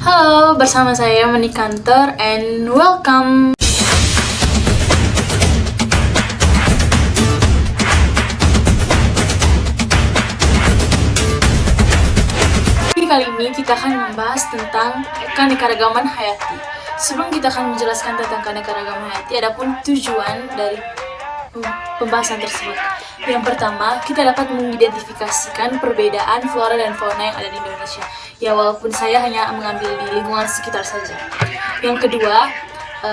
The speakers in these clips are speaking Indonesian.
Halo, bersama saya Mani Kantor and welcome. Kali ini kita akan membahas tentang keanekaragaman hayati. Sebelum kita akan menjelaskan tentang keanekaragaman hayati, adapun tujuan dari pembahasan tersebut. Yang pertama, kita dapat mengidentifikasikan perbedaan flora dan fauna yang ada di Indonesia. Ya, walaupun saya hanya mengambil di lingkungan sekitar saja. Yang kedua,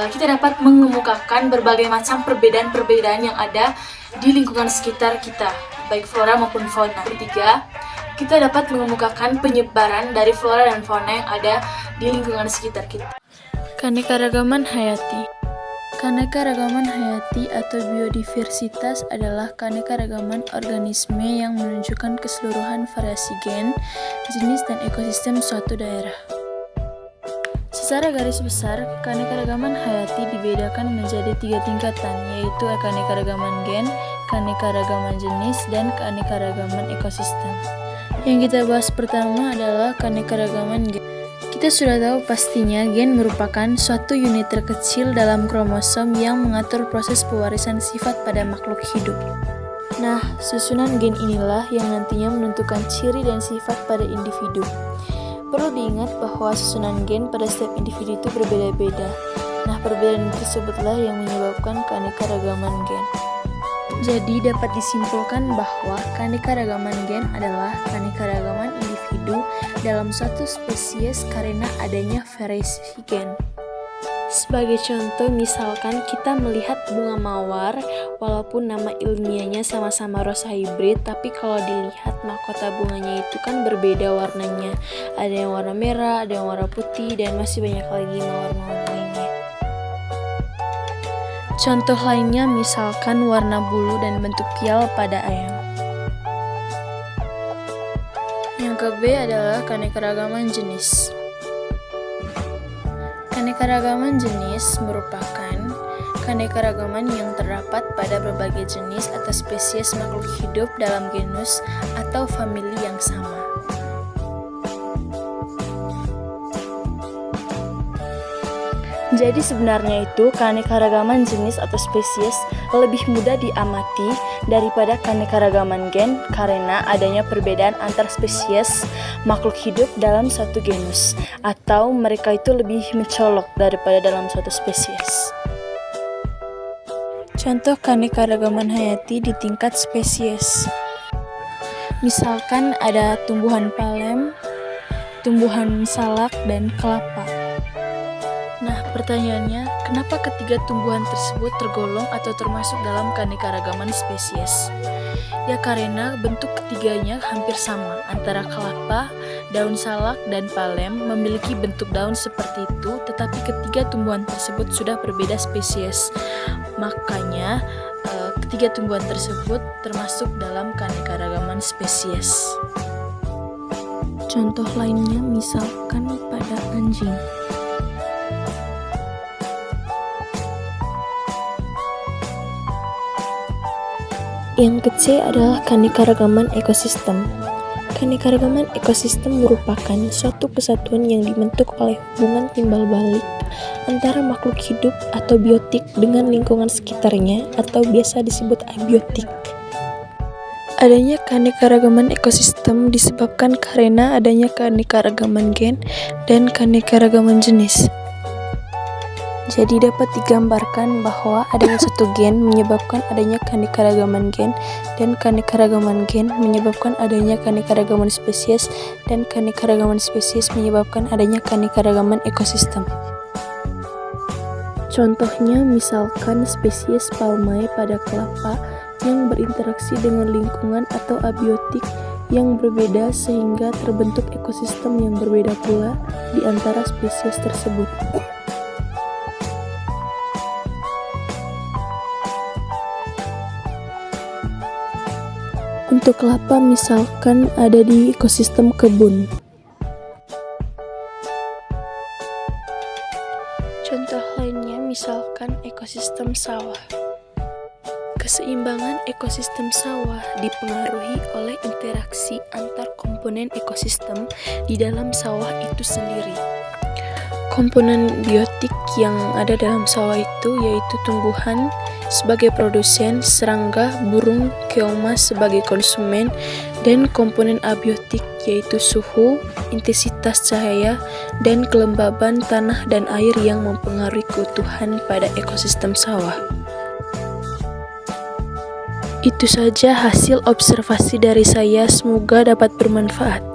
kita dapat mengemukakan berbagai macam perbedaan-perbedaan yang ada di lingkungan sekitar kita, baik flora maupun fauna. Ketiga, kita dapat mengemukakan penyebaran dari flora dan fauna yang ada di lingkungan sekitar kita. Keanekaragaman hayati. Keanekaragaman hayati atau biodiversitas adalah keanekaragaman organisme yang menunjukkan keseluruhan variasi gen, jenis, dan ekosistem suatu daerah. Secara garis besar, keanekaragaman hayati dibedakan menjadi 3 tingkatan, yaitu keanekaragaman gen, keanekaragaman jenis, dan keanekaragaman ekosistem. Yang kita bahas pertama adalah keanekaragaman gen. Kita sudah tahu pastinya gen merupakan suatu unit terkecil dalam kromosom yang mengatur proses pewarisan sifat pada makhluk hidup. Nah, susunan gen inilah yang nantinya menentukan ciri dan sifat pada individu. Perlu diingat bahwa susunan gen pada setiap individu itu berbeda-beda. Nah, perbedaan tersebutlah yang menyebabkan keanekaragaman gen. Jadi dapat disimpulkan bahwa keanekaragaman gen adalah keanekaragaman individu dalam suatu spesies karena adanya variasi gen. Sebagai contoh, misalkan kita melihat bunga mawar, walaupun nama ilmiahnya sama-sama rosa hibrid, tapi kalau dilihat mahkota bunganya itu kan berbeda warnanya. Ada yang warna merah, ada yang warna putih, dan masih banyak lagi mawar-mawar lainnya. Contoh lainnya misalkan warna bulu dan bentuk pial pada ayam. Yang ke-B adalah keanekaragaman jenis. Keanekaragaman jenis merupakan keanekaragaman yang terdapat pada berbagai jenis atau spesies makhluk hidup dalam genus atau famili yang sama. Jadi sebenarnya itu keanekaragaman jenis atau spesies lebih mudah diamati daripada keanekaragaman gen karena adanya perbedaan antar spesies makhluk hidup dalam suatu genus, atau mereka itu lebih mencolok daripada dalam suatu spesies. Contoh keanekaragaman hayati di tingkat spesies. Misalkan ada tumbuhan palem, tumbuhan salak, dan kelapa. Nah, pertanyaannya, kenapa ketiga tumbuhan tersebut tergolong atau termasuk dalam keanekaragaman spesies? Ya karena bentuk ketiganya hampir sama, antara kelapa, daun salak, dan palem memiliki bentuk daun seperti itu, tetapi ketiga tumbuhan tersebut sudah berbeda spesies. Makanya, ketiga tumbuhan tersebut termasuk dalam keanekaragaman spesies. Contoh lainnya misalkan pada anjing. Yang ke-C adalah keanekaragaman ekosistem. Keanekaragaman ekosistem merupakan suatu kesatuan yang dibentuk oleh hubungan timbal balik antara makhluk hidup atau biotik dengan lingkungan sekitarnya atau biasa disebut abiotik. Adanya keanekaragaman ekosistem disebabkan karena adanya keanekaragaman gen dan keanekaragaman jenis. Jadi dapat digambarkan bahwa adanya satu gen menyebabkan adanya keanekaragaman gen, dan keanekaragaman gen menyebabkan adanya keanekaragaman spesies, dan keanekaragaman spesies menyebabkan adanya keanekaragaman ekosistem. Contohnya misalkan spesies palmae pada kelapa yang berinteraksi dengan lingkungan atau abiotik yang berbeda sehingga terbentuk ekosistem yang berbeda pula di antara spesies tersebut. Untuk kelapa misalkan ada di ekosistem kebun. Contoh lainnya misalkan ekosistem sawah. Keseimbangan ekosistem sawah dipengaruhi oleh interaksi antar komponen ekosistem di dalam sawah itu sendiri. Komponen biotik yang ada dalam sawah itu yaitu tumbuhan sebagai produsen, serangga, burung, keong-emas sebagai konsumen, dan komponen abiotik yaitu suhu, intensitas cahaya, dan kelembaban tanah dan air yang mempengaruhi keutuhan pada ekosistem sawah. Itu saja hasil observasi dari saya, semoga dapat bermanfaat.